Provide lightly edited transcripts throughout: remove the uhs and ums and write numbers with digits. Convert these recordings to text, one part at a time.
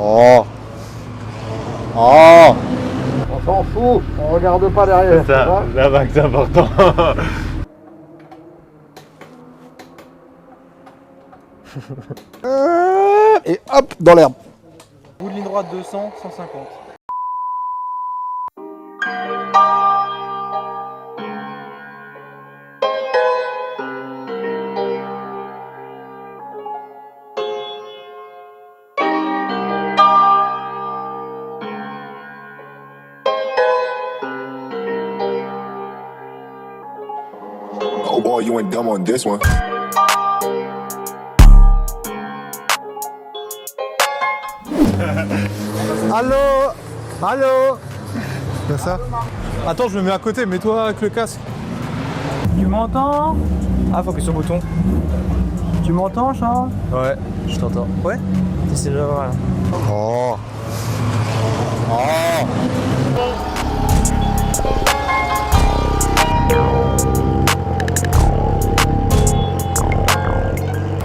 Oh. Oh. On s'en fout, on regarde pas derrière. Ça va que c'est important. Et hop, dans l'herbe. Bout de ligne droite 200, 150. Oh boy, you ain't dumb on this one. Allô. Allô. C'est ça. Attends, je me mets à côté, mets-toi avec le casque. Tu m'entends? Ah, faut appuyer sur le bouton. Tu m'entends, Charles? Ouais. Je t'entends. Ouais? C'est déjà vrai. Oh. Oh.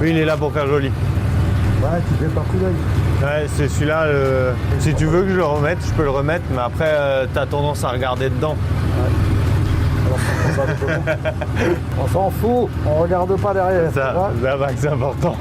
Lui, il est là pour faire joli. Ouais, tu fais partout d'œil. Ouais, c'est celui-là. Si tu veux que je le remette, je peux le remettre, mais après, t'as tendance à regarder dedans. On s'en fout, on regarde pas derrière. Ça va que c'est important.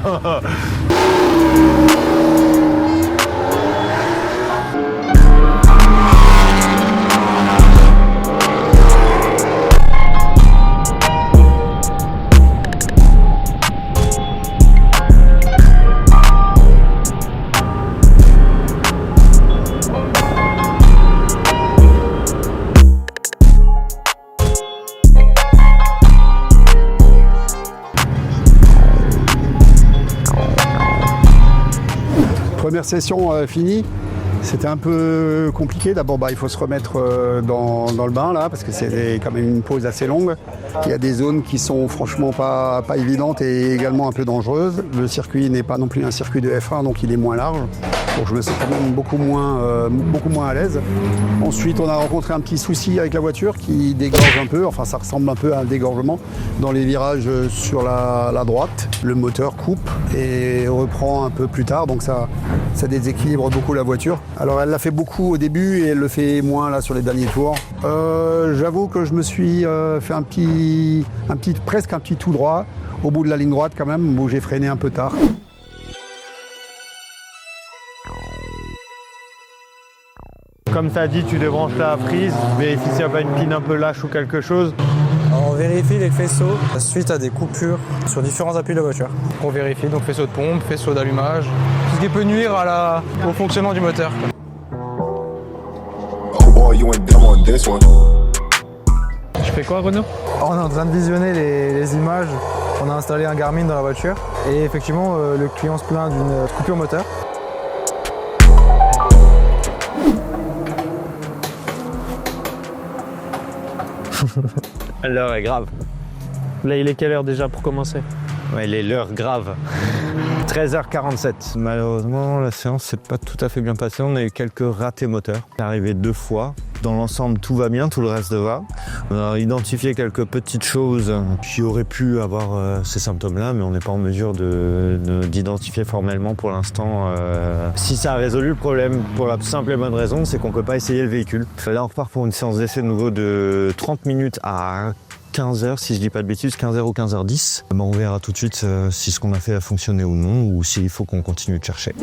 Première session finie, c'était un peu compliqué. D'abord, il faut se remettre dans le bain là, parce que c'est quand même une pause assez longue. Il y a des zones qui sont franchement pas évidentes et également un peu dangereuses. Le circuit n'est pas non plus un circuit de F1, donc il est moins large. Donc je me sens quand même beaucoup moins à l'aise. Ensuite, on a rencontré un petit souci avec la voiture qui dégorge un peu. Enfin, ça ressemble un peu à un dégorgement dans les virages sur la droite. Le moteur coupe et reprend un peu plus tard, donc ça déséquilibre beaucoup la voiture. Alors elle l'a fait beaucoup au début et elle le fait moins là sur les derniers tours. J'avoue que je me suis fait presque un petit tout droit au bout de la ligne droite quand même, où j'ai freiné un peu tard. Comme tu as dit, tu débranches la prise, vérifie s'il n'y a pas une pine un peu lâche ou quelque chose. On vérifie les faisceaux suite à des coupures sur différents appuis de la voiture. On vérifie donc faisceau de pompe, faisceau d'allumage, tout ce qui peut nuire au fonctionnement du moteur. Oh boy, you ain't dumb on this one. Je fais quoi, Renaud? On est en train de visionner les images. On a installé un Garmin dans la voiture et effectivement le client se plaint d'une coupure moteur. L'heure est grave. Là, il est quelle heure déjà pour commencer? Ouais, il est l'heure grave. 13h47. Malheureusement, la séance s'est pas tout à fait bien passée. On a eu quelques ratés moteurs. C'est arrivé 2 fois. Dans l'ensemble, tout va bien, tout le reste va. On a identifié quelques petites choses qui auraient pu avoir ces symptômes-là, mais on n'est pas en mesure d'identifier formellement pour l'instant si ça a résolu le problème. Pour la simple et bonne raison, c'est qu'on ne peut pas essayer le véhicule. Là, on repart pour une séance d'essai de nouveau de 30 minutes à 15h, si je dis pas de bêtises, 15h ou 15h10. On verra tout de suite si ce qu'on a fait a fonctionné ou non, ou s'il faut qu'on continue de chercher.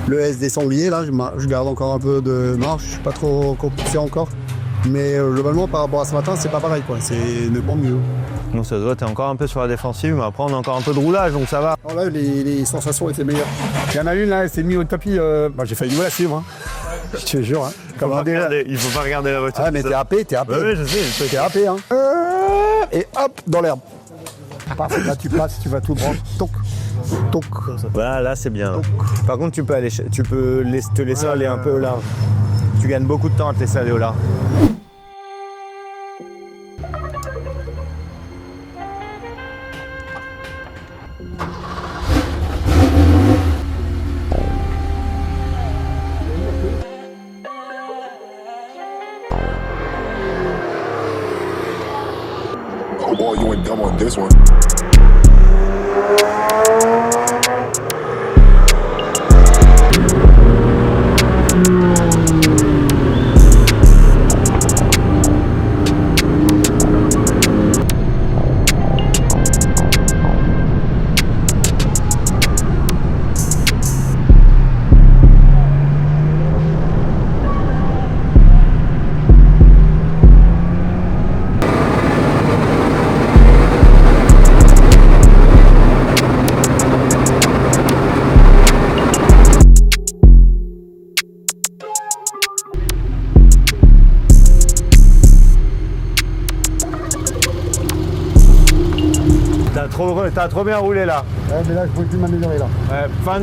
Le S des sangliers, là, je garde encore un peu de marche, je suis pas trop compulsé encore. Mais globalement, par rapport à ce matin, c'est pas pareil, quoi. C'est nettement mieux. Non, ça se voit, t'es encore un peu sur la défensive, mais après on a encore un peu de roulage, donc ça va. Alors là, les sensations étaient meilleures. Il y en a une là, elle s'est mise au tapis. J'ai failli nous la suivre. Hein. Je te jure. Hein. Il faut pas regarder la voiture. Ah, mais t'es happé. Ouais, je sais. T'es happé, hein. Et hop, dans l'herbe. Parfait, là tu passes, tu vas tout prendre. Toc, toc. Voilà, là c'est bien. Par contre, tu peux te laisser aller un peu au large. Tu gagnes beaucoup de temps à te laisser aller au large. Oh boy, you ain't dumb on this one. T'as trop bien roulé là. Ouais, mais là, je pouvais plus m'améliorer là. Ouais, fin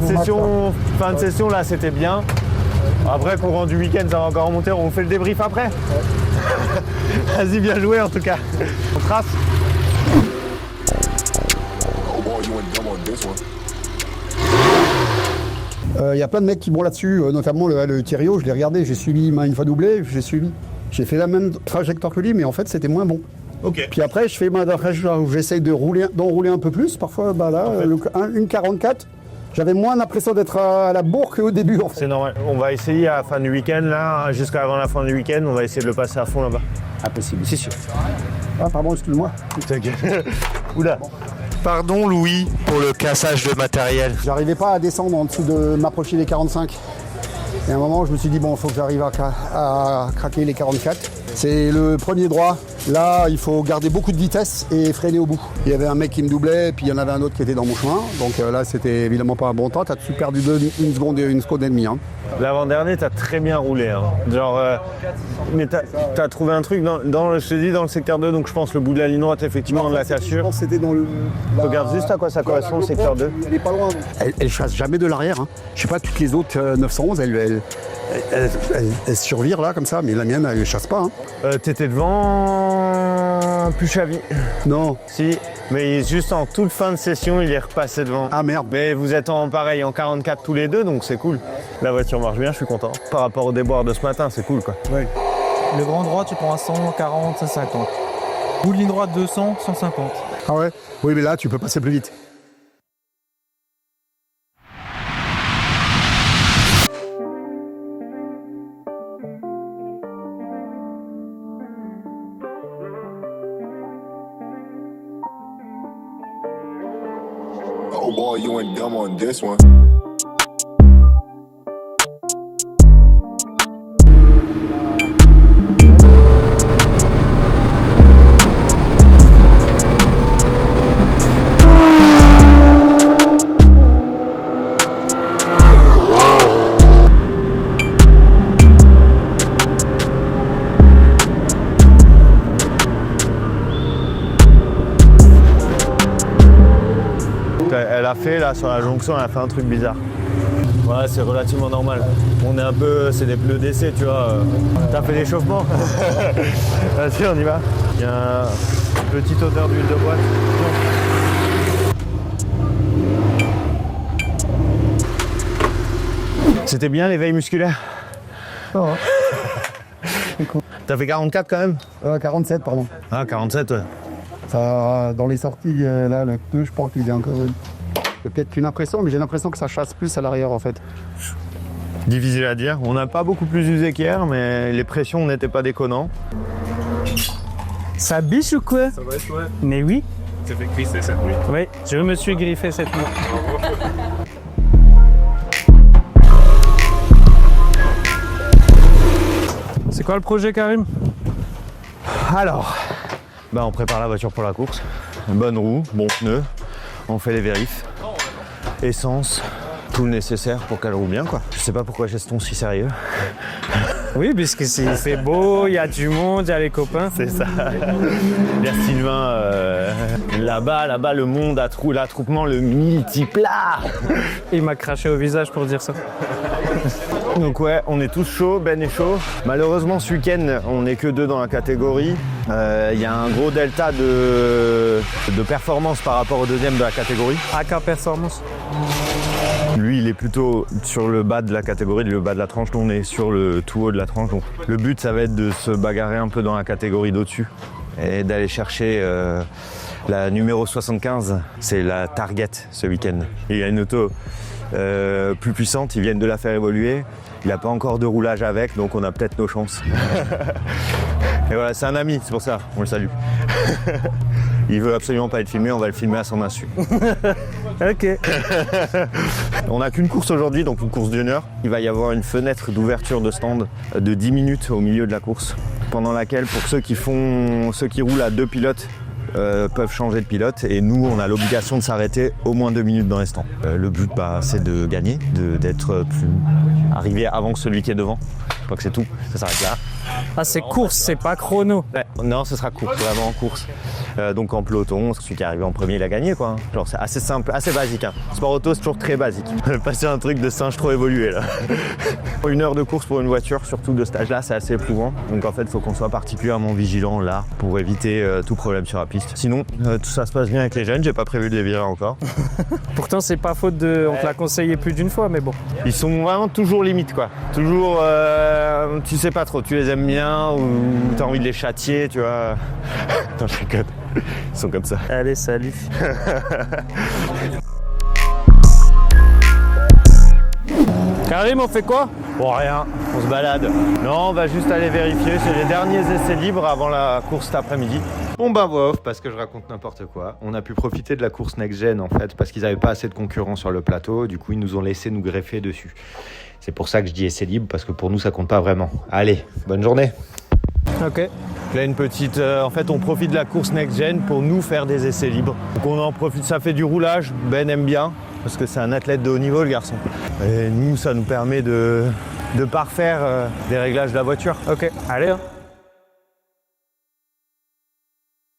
de session là, c'était bien. Après, courant du week-end, ça va encore remonter. On fait le débrief après. Ouais. Vas-y, bien joué en tout cas. On trace. Oh boy, you ain't dumb on this one. Il y a plein de mecs qui vont là-dessus, notamment le Thierryo, je l'ai regardé, j'ai suivi, il m'a une fois doublé, j'ai suivi. J'ai fait la même trajectoire que lui, mais en fait, c'était moins bon. Ok. Puis après, je fais ma trajectoire où j'essaye d'enrouler un peu plus. Parfois, bah là, une 44, j'avais moins l'impression d'être à la bourre qu'au début. En fait. C'est normal. On va essayer à la fin du week-end, là, jusqu'à avant la fin du week-end, on va essayer de le passer à fond là-bas. Impossible. Si, si. Ah, pardon, excuse-moi. T'inquiète. Oula. Pardon Louis pour le cassage de matériel. J'arrivais pas à descendre en dessous de m'approcher des 45. Et à un moment, je me suis dit, bon, il faut que j'arrive à craquer les 44. C'est le premier droit. Là, il faut garder beaucoup de vitesse et freiner au bout. Il y avait un mec qui me doublait, puis il y en avait un autre qui était dans mon chemin. Donc là, c'était évidemment pas un bon temps. T'as tout perdu une seconde et demie. Hein. L'avant-dernier, t'as très bien roulé. Hein. Genre, mais t'as trouvé un truc je te dis, dans le secteur 2, donc je pense le bout de la ligne droite, effectivement, là, t'es sûr. Je pense que c'était dans le... Regarde juste à quoi ça correspond, le secteur 2. Elle est pas loin. Elle chasse jamais de l'arrière. Hein. Je sais pas, toutes les autres 911, elle survire là, comme ça, mais la mienne, elle chasse pas. Hein. T'étais devant Puchavi. Non. Si, mais juste en toute fin de session, il est repassé devant. Ah merde. Mais vous êtes en 44 tous les deux, donc c'est cool. La voiture marche bien, je suis content. Par rapport au déboire de ce matin, c'est cool quoi. Ouais. Le grand droit, tu prends à 140, 150. Bout de ligne droite, 200, 150. Ah ouais? Oui, mais là, tu peux passer plus vite. Oh boy, you ain't dumb on this one. Elle a fait là sur la jonction, elle a fait un truc bizarre. Ouais, c'est relativement normal. On est un peu, c'est des pneus d'essai, tu vois. T'as fait l'échauffement. Vas-y, on y va. Il y a une petite odeur d'huile de boîte. C'était bien l'éveil musculaire. Oh. T'as fait 44 quand même? 47, pardon. Ah, 47, ouais. Ça, dans les sorties, là, le pneu, je pense qu'il est encore... C'est peut-être une impression, mais j'ai l'impression que ça chasse plus à l'arrière, en fait. Difficile à dire. On n'a pas beaucoup plus usé qu'hier, mais les pressions n'étaient pas déconnantes. Ça biche ou quoi? Ça va être ouais. Mais oui. Tu t'es fait glisser cette nuit? Oui, je me suis griffé cette nuit. C'est quoi le projet, Karim? Alors, on prépare la voiture pour la course. Bonne roue, bon pneu, on fait les vérifs, essence, tout le nécessaire pour qu'elle roule bien quoi. Je sais pas pourquoi j'ai ce ton si sérieux. Oui, puisque il fait beau, il y a du monde, il y a les copains. C'est ça. Il y a Sylvain là-bas, le monde, l'attroupement, le multiplat. Il m'a craché au visage pour dire ça. Donc ouais, on est tous chauds, Ben est chaud. Malheureusement ce week-end, on n'est que 2 dans la catégorie. Il y a un gros delta de performance par rapport au deuxième de la catégorie. AK Performance. Lui, il est plutôt sur le bas de la catégorie, le bas de la tranche. Nous, on est sur le tout haut de la tranche. Donc, le but, ça va être de se bagarrer un peu dans la catégorie d'au-dessus et d'aller chercher la numéro 75. C'est la target ce week-end. Il y a une auto plus puissante. Ils viennent de la faire évoluer. Il n'a pas encore de roulage avec, donc on a peut-être nos chances. Et voilà, c'est un ami, c'est pour ça, on le salue. Il veut absolument pas être filmé, on va le filmer à son insu. Ok. On n'a qu'une course aujourd'hui, donc une course d'1 heure. Il va y avoir une fenêtre d'ouverture de stand de 10 minutes au milieu de la course, pendant laquelle, pour ceux qui roulent à 2 pilotes, peuvent changer de pilote et nous on a l'obligation de s'arrêter au moins 2 minutes dans les stands. Le but c'est de gagner, d'être arrivé avant que celui qui est devant. Je crois que c'est tout, ça s'arrête là. Ah c'est course, c'est pas chrono. Ouais, non, ce sera course, vraiment en course. Donc en peloton, celui qui est arrivé en premier il a gagné quoi. Genre c'est assez simple, assez basique. Sport auto c'est toujours très basique. Passer un truc de singe trop évolué là. 1 heure de course pour une voiture, surtout de cet âge-là, c'est assez éprouvant. Donc en fait il faut qu'on soit particulièrement vigilant là pour éviter tout problème sur la piste. Sinon tout ça se passe bien avec les jeunes, j'ai pas prévu de les virer encore. Pourtant c'est pas faute de... On te l'a conseillé plus d'une fois mais bon. Ils sont vraiment toujours limites quoi. Toujours tu sais pas trop, tu les aimes bien ou t'as envie de les châtier, tu vois. Attends, je rigole. Ils sont comme ça. Allez, salut. Karim, on fait quoi? Bon, rien, on se balade. Non, on va juste aller vérifier, c'est les derniers essais libres avant la course cet après-midi. Bon bah off, parce que je raconte n'importe quoi. On a pu profiter de la course next-gen en fait, parce qu'ils n'avaient pas assez de concurrents sur le plateau, du coup ils nous ont laissé nous greffer dessus. C'est pour ça que je dis essais libres, parce que pour nous ça compte pas vraiment. Allez, bonne journée. Ok. Là une petite, en fait on profite de la course next-gen pour nous faire des essais libres. Donc on en profite, ça fait du roulage, Ben aime bien, parce que c'est un athlète de haut niveau le garçon. Et nous ça nous permet de parfaire des réglages de la voiture. Ok, allez hein.